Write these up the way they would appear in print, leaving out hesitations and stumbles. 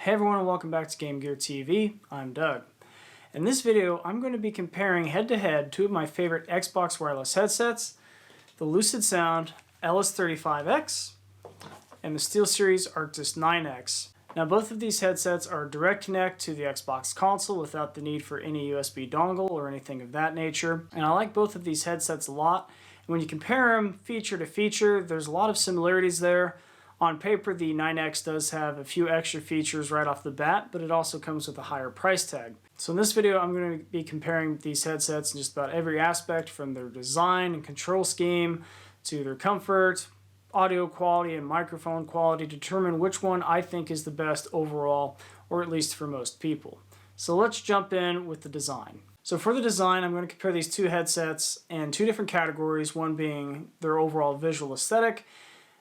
Hey everyone, and welcome back to Game Gear TV. I'm Doug. In this video, I'm going to be comparing head-to-head two of my favorite Xbox wireless headsets, the LucidSound LS35x and the SteelSeries Arctis 9X. Now both of these headsets are direct connect to the Xbox console without the need for any USB dongle or anything of that nature. And I like both of these headsets a lot. And when you compare them feature to feature, there's a lot of similarities there. On paper, the 9X does have a few extra features right off the bat, but it also comes with a higher price tag. So in this video, I'm going to be comparing these headsets in just about every aspect, from their design and control scheme to their comfort, audio quality, and microphone quality, to determine which one I think is the best overall, or at least for most people. So let's jump in with the design. So for the design, I'm going to compare these two headsets in two different categories, one being their overall visual aesthetic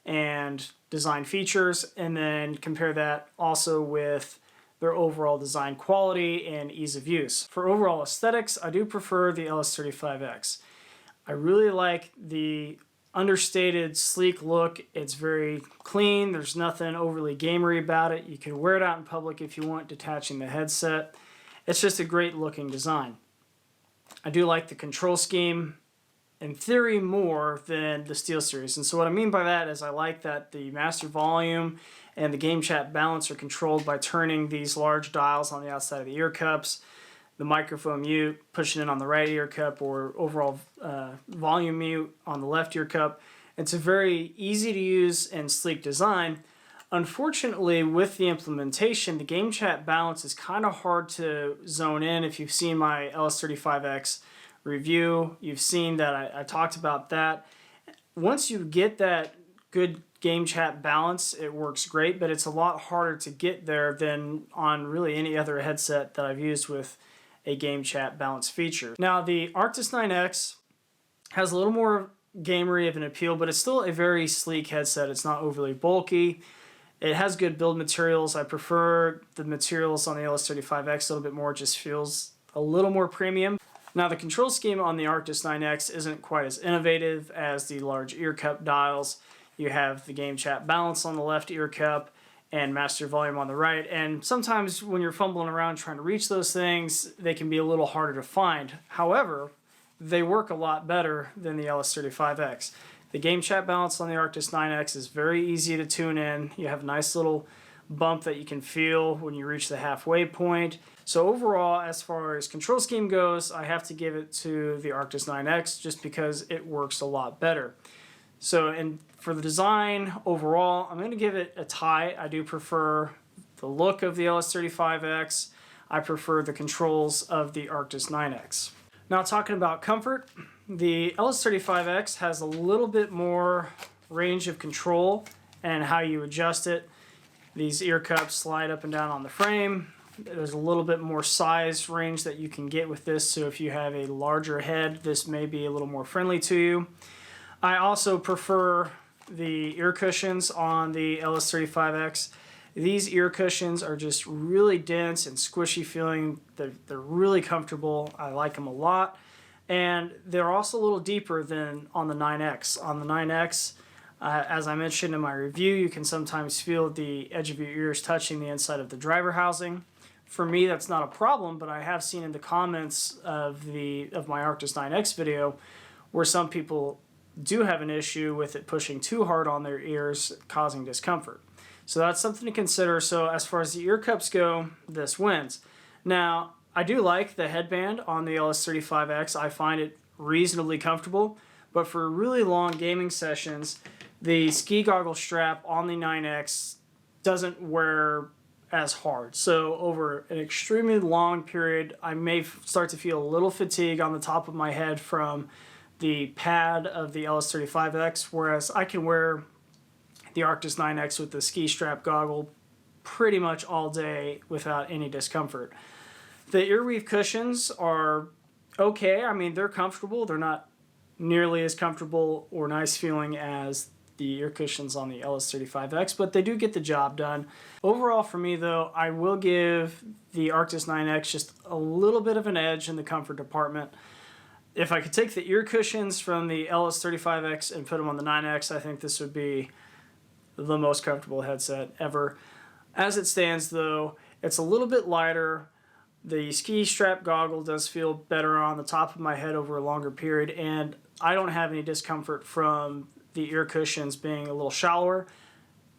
and design features, and then compare that also with their overall design quality and ease of use. For overall aesthetics, I do prefer the LS35X. I really like the understated, sleek look. It's very clean. There's nothing overly gamery about it. You can wear it out in public if you want, detaching the headset. It's just a great looking design. I do like the control scheme, in theory, more than the SteelSeries. And so what I mean by that is I like that the master volume and the game chat balance are controlled by turning these large dials on the outside of the ear cups, the microphone mute, pushing it on the right ear cup, or overall volume mute on the left ear cup. It's a very easy to use and sleek design. Unfortunately, with the implementation, the game chat balance is kind of hard to zone in. If you've seen my LS35X review, you've seen that I talked about that. Once you get that good game chat balance, it works great, but it's a lot harder to get there than on really any other headset that I've used with a game chat balance feature. Now the Arctis 9X has a little more gamery of an appeal, but it's still a very sleek headset. It's not overly bulky. It has good build materials. I prefer the materials on the LS35X a little bit more. It just feels a little more premium. Now the control scheme on the Arctis 9X isn't quite as innovative as the large ear cup dials. You have the game chat balance on the left ear cup and master volume on the right, and sometimes when you're fumbling around trying to reach those things, they can be a little harder to find. However, they work a lot better than the LS35X. The game chat balance on the Arctis 9X is very easy to tune in. You have a nice little bump that you can feel when you reach the halfway point. So overall, as far as control scheme goes, I have to give it to the Arctis 9X just because it works a lot better. So, and for the design overall, I'm going to give it a tie. I do prefer the look of the LS35X. I prefer the controls of the Arctis 9X. Now talking about comfort, the LS35X has a little bit more range of control and how you adjust it. These ear cups slide up and down on the frame. There's a little bit more size range that you can get with this, so if you have a larger head, this may be a little more friendly to you. I also prefer the ear cushions on the LS35X. These ear cushions are just really dense and squishy feeling. They're really comfortable. I like them a lot. And they're also a little deeper than on the 9X. On the 9X, as I mentioned in my review, you can sometimes feel the edge of your ears touching the inside of the driver housing. For me, that's not a problem, but I have seen in the comments of my Arctis 9X video where some people do have an issue with it pushing too hard on their ears, causing discomfort. So that's something to consider. So as far as the ear cups go, this wins. Now, I do like the headband on the LS35X. I find it reasonably comfortable, but for really long gaming sessions, the ski goggle strap on the 9X doesn't wear as hard. So over an extremely long period, I may start to feel a little fatigue on the top of my head from the pad of the LS35X, whereas I can wear the Arctis 9X with the ski strap goggle pretty much all day without any discomfort. The earweave cushions are okay. I mean, they're comfortable. They're not nearly as comfortable or nice feeling as the ear cushions on the LS35X, but they do get the job done. Overall for me though, I will give the Arctis 9X just a little bit of an edge in the comfort department. If I could take the ear cushions from the LS35X and put them on the 9X, I think this would be the most comfortable headset ever. As it stands though, it's a little bit lighter. The ski strap goggle does feel better on the top of my head over a longer period, and I don't have any discomfort from the ear cushions being a little shallower.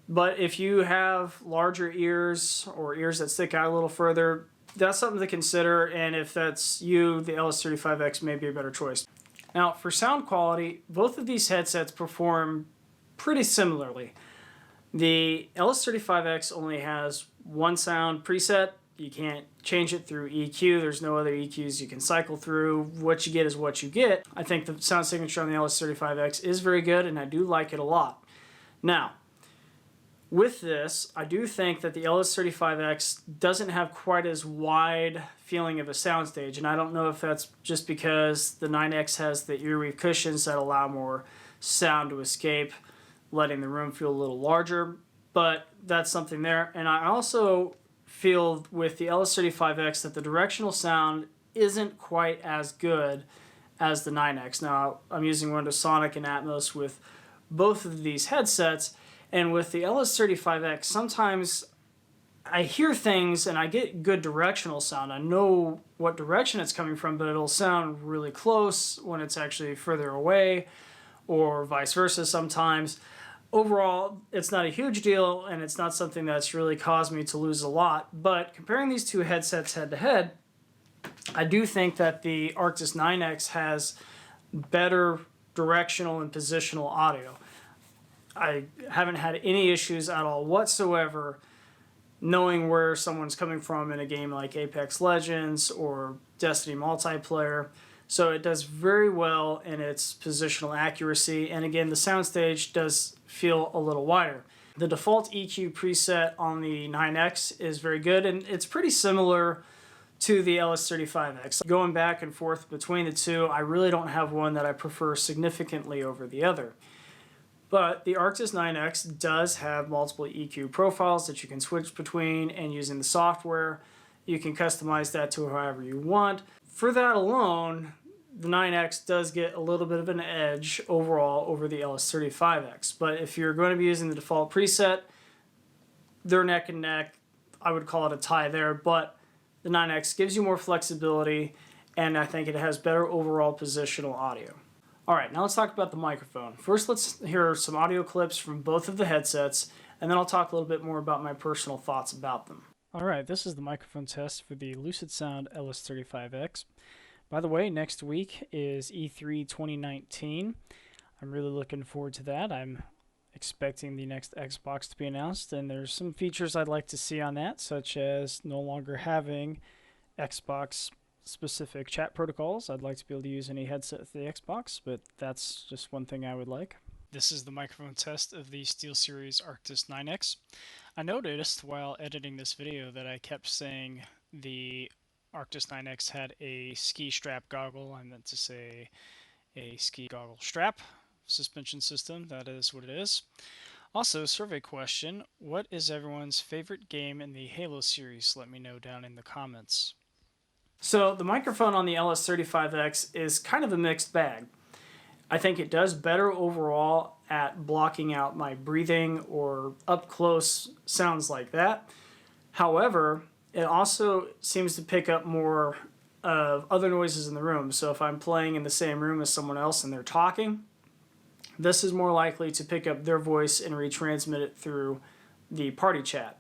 But if you have larger ears or ears that stick out a little further, that's something to consider, and if that's you, the LS35X may be a better choice. Now, for sound quality, both of these headsets perform pretty similarly. The LS35X only has one sound preset. You can't change it through EQ. There's no other EQs you can cycle through. What you get is what you get. I think the sound signature on the LS35X is very good, and I do like it a lot. Now, with this, I do think that the LS35X doesn't have quite as wide feeling of a soundstage, and I don't know if that's just because the 9X has the earweave cushions that allow more sound to escape, letting the room feel a little larger, but that's something there. And I also feel with the LS35X that the directional sound isn't quite as good as the 9X. Now, I'm using Windows Sonic and Atmos with both of these headsets, and with the LS35X, sometimes I hear things and I get good directional sound. I know what direction it's coming from, but it'll sound really close when it's actually further away, or vice versa sometimes. Overall, it's not a huge deal, and it's not something that's really caused me to lose a lot. But comparing these two headsets head to head, I do think that the Arctis 9X has better directional and positional audio. I haven't had any issues at all whatsoever knowing where someone's coming from in a game like Apex Legends or Destiny multiplayer. So it does very well in its positional accuracy. And again, the soundstage does feel a little wider. The default EQ preset on the 9X is very good, and it's pretty similar to the LS35X. Going back and forth between the two, I really don't have one that I prefer significantly over the other. But the Arctis 9X does have multiple EQ profiles that you can switch between, and using the software, you can customize that to however you want. For that alone, the 9X does get a little bit of an edge overall over the LS35X. But if you're going to be using the default preset, they're neck and neck. I would call it a tie there, but the 9X gives you more flexibility, and I think it has better overall positional audio. Alright, now let's talk about the microphone. First, let's hear some audio clips from both of the headsets, and then I'll talk a little bit more about my personal thoughts about them. Alright, this is the microphone test for the LucidSound LS35X. By the way, next week is E3 2019. I'm really looking forward to that. I'm expecting the next Xbox to be announced, and there's some features I'd like to see on that, such as no longer having Xbox specific chat protocols. I'd like to be able to use any headset with the Xbox, but that's just one thing I would like. This is the microphone test of the SteelSeries Arctis 9X. I noticed while editing this video that I kept saying the Arctis 9X had a ski strap goggle. I meant to say a ski goggle strap suspension system. That is what it is. Also, survey question, what is everyone's favorite game in the Halo series? Let me know down in the comments. So the microphone on the LS35X is kind of a mixed bag. I think it does better overall at blocking out my breathing or up close sounds like that. However, it also seems to pick up more of other noises in the room. So if I'm playing in the same room as someone else and they're talking, this is more likely to pick up their voice and retransmit it through the party chat.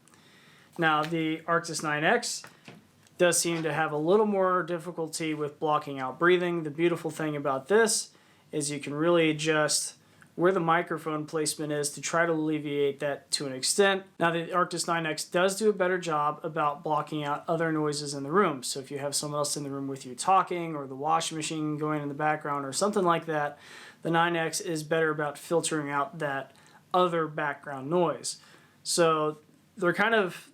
Now the Arctis 9X does seem to have a little more difficulty with blocking out breathing. The beautiful thing about this is you can really adjust where the microphone placement is to try to alleviate that to an extent. Now the Arctis 9X does do a better job about blocking out other noises in the room. So if you have someone else in the room with you talking, or the washing machine going in the background or something like that, the 9X is better about filtering out that other background noise. So they're kind of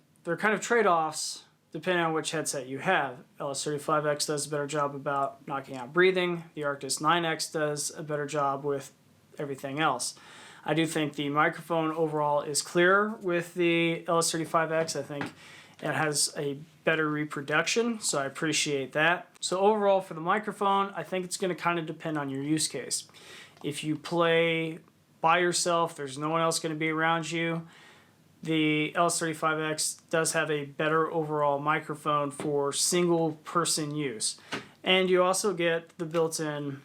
trade-offs depending on which headset you have. LS35X does a better job about knocking out breathing. The Arctis 9X does a better job with everything else. I do think the microphone overall is clearer with the LS35X. I think it has a better reproduction, so I appreciate that. So overall for the microphone, I think it's going to kind of depend on your use case. If you play by yourself, there's no one else going to be around you, the LS35X does have a better overall microphone for single person use. And you also get the built-in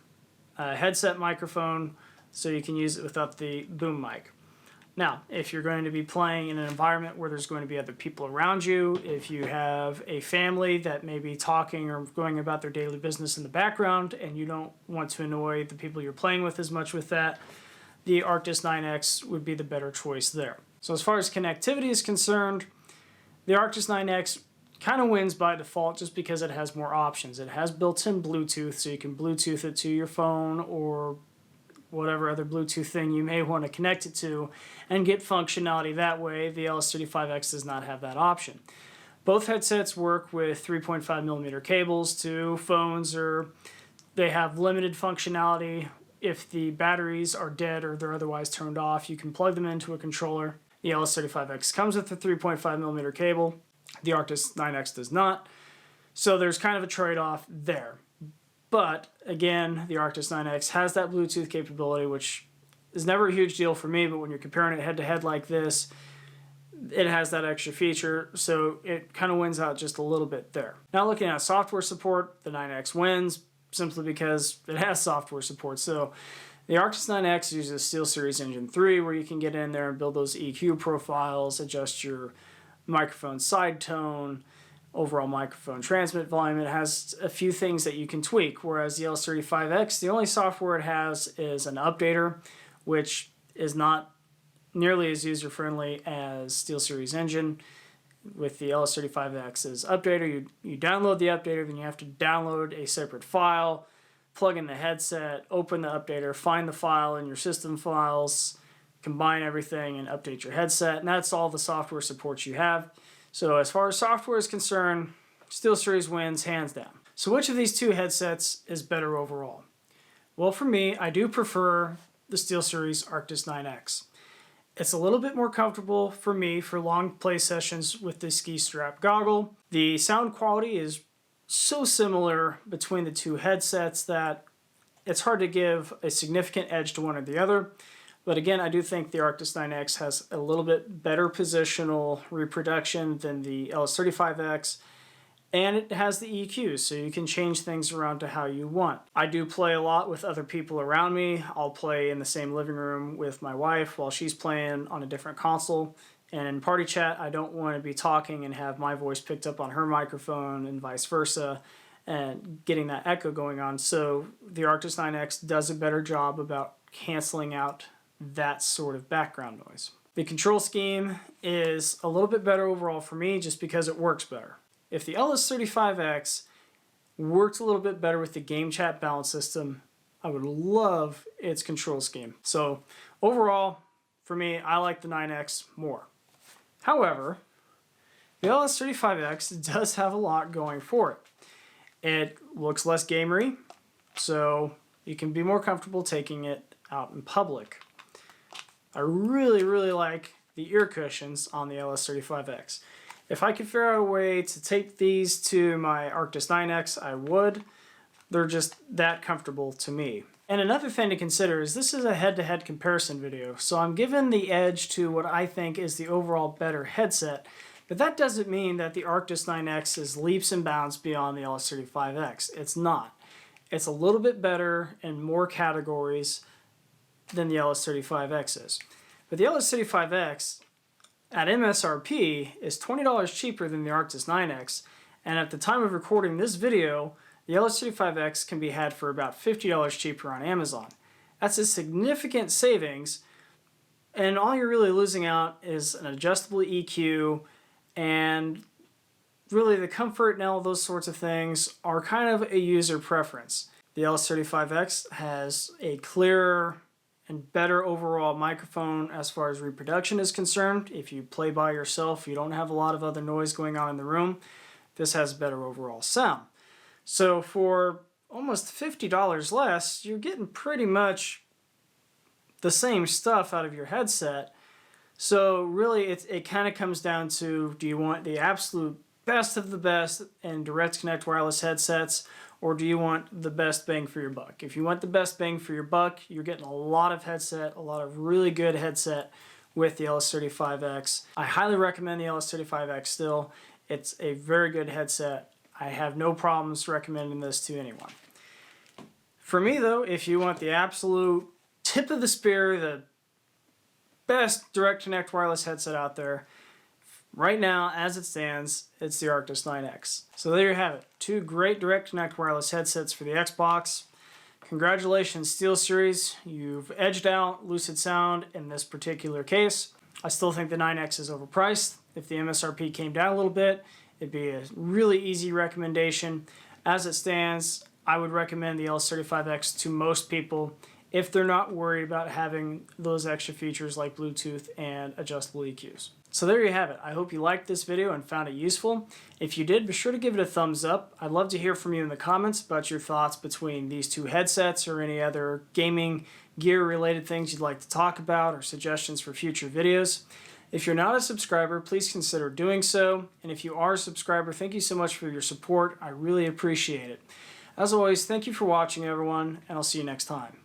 headset microphone, so you can use it without the boom mic. Now, if you're going to be playing in an environment where there's going to be other people around you, if you have a family that may be talking or going about their daily business in the background and you don't want to annoy the people you're playing with as much with that, the Arctis 9X would be the better choice there. So as far as connectivity is concerned, the Arctis 9X kind of wins by default just because it has more options. It has built-in Bluetooth, so you can Bluetooth it to your phone or whatever other Bluetooth thing you may want to connect it to and get functionality that way. The LS35X does not have that option. Both headsets work with 3.5mm cables to phones, or they have limited functionality. If the batteries are dead or they're otherwise turned off, you can plug them into a controller. The LS35X comes with a 3.5mm cable. The Arctis 9X does not. So there's kind of a trade-off there. But again, the Arctis 9X has that Bluetooth capability, which is never a huge deal for me, but when you're comparing it head-to-head like this, it has that extra feature, so it kind of wins out just a little bit there. Now looking at software support, the 9X wins simply because it has software support. So the Arctis 9X uses SteelSeries Engine 3, where you can get in there and build those EQ profiles, adjust your microphone side tone, overall microphone transmit volume. It has a few things that you can tweak, whereas the LS35X, the only software it has is an updater, which is not nearly as user-friendly as SteelSeries Engine. With the LS35X's updater, you download the updater, then you have to download a separate file, plug in the headset, open the updater, find the file in your system files, combine everything, and update your headset, and that's all the software support you have. So as far as software is concerned, SteelSeries wins hands down. So which of these two headsets is better overall? Well, for me, I do prefer the SteelSeries Arctis 9X. It's a little bit more comfortable for me for long play sessions with the ski strap goggle. The sound quality is so similar between the two headsets that it's hard to give a significant edge to one or the other. But again, I do think the Arctis 9X has a little bit better positional reproduction than the LS35X, and it has the EQs, so you can change things around to how you want. I do play a lot with other people around me. I'll play in the same living room with my wife while she's playing on a different console. And in party chat, I don't want to be talking and have my voice picked up on her microphone and vice versa, and getting that echo going on. So the Arctis 9X does a better job about canceling out that sort of background noise. The control scheme is a little bit better overall for me just because it works better. If the LS35X worked a little bit better with the game chat balance system, I would love its control scheme. So overall, for me, I like the 9X more. However, the LS35X does have a lot going for it. It looks less gamery, so you can be more comfortable taking it out in public. I really, really like the ear cushions on the LS35X. If I could figure out a way to tape these to my Arctis 9X, I would. They're just that comfortable to me. And another thing to consider is this is a head-to-head comparison video, so I'm giving the edge to what I think is the overall better headset, but that doesn't mean that the Arctis 9X is leaps and bounds beyond the LS35X. It's not. It's a little bit better in more categories than the LS35X is. But the LS35X at MSRP is $20 cheaper than the Arctis 9X, and at the time of recording this video, the LS35X can be had for about $50 cheaper on Amazon. That's a significant savings, and all you're really losing out is an adjustable EQ, and really the comfort and all those sorts of things are kind of a user preference. The LS35X has a clearer and better overall microphone as far as reproduction is concerned. If you play by yourself, you don't have a lot of other noise going on in the room, this has better overall sound. So for almost $50 less, you're getting pretty much the same stuff out of your headset. So really it kind of comes down to, do you want the absolute best of the best in direct connect wireless headsets, or do you want the best bang for your buck? If you want the best bang for your buck, you're getting a lot of headset, a lot of really good headset with the LS35X. I highly recommend the LS35X still. It's a very good headset. I have no problems recommending this to anyone. For me though, if you want the absolute tip of the spear, the best direct connect wireless headset out there, right now as it stands, it's the Arctis 9X. So there you have it. Two great direct connect wireless headsets for the Xbox. Congratulations SteelSeries, you've edged out LucidSound in this particular case. I still think the 9X is overpriced. If the MSRP came down a little bit, it'd be a really easy recommendation. As it stands, I would recommend the LS35X to most people if they're not worried about having those extra features like Bluetooth and adjustable EQs. So there you have it. I hope you liked this video and found it useful. If you did, be sure to give it a thumbs up. I'd love to hear from you in the comments about your thoughts between these two headsets or any other gaming gear related things you'd like to talk about or suggestions for future videos. If you're not a subscriber, please consider doing so. And if you are a subscriber, thank you so much for your support. I really appreciate it. As always, thank you for watching everyone, and I'll see you next time.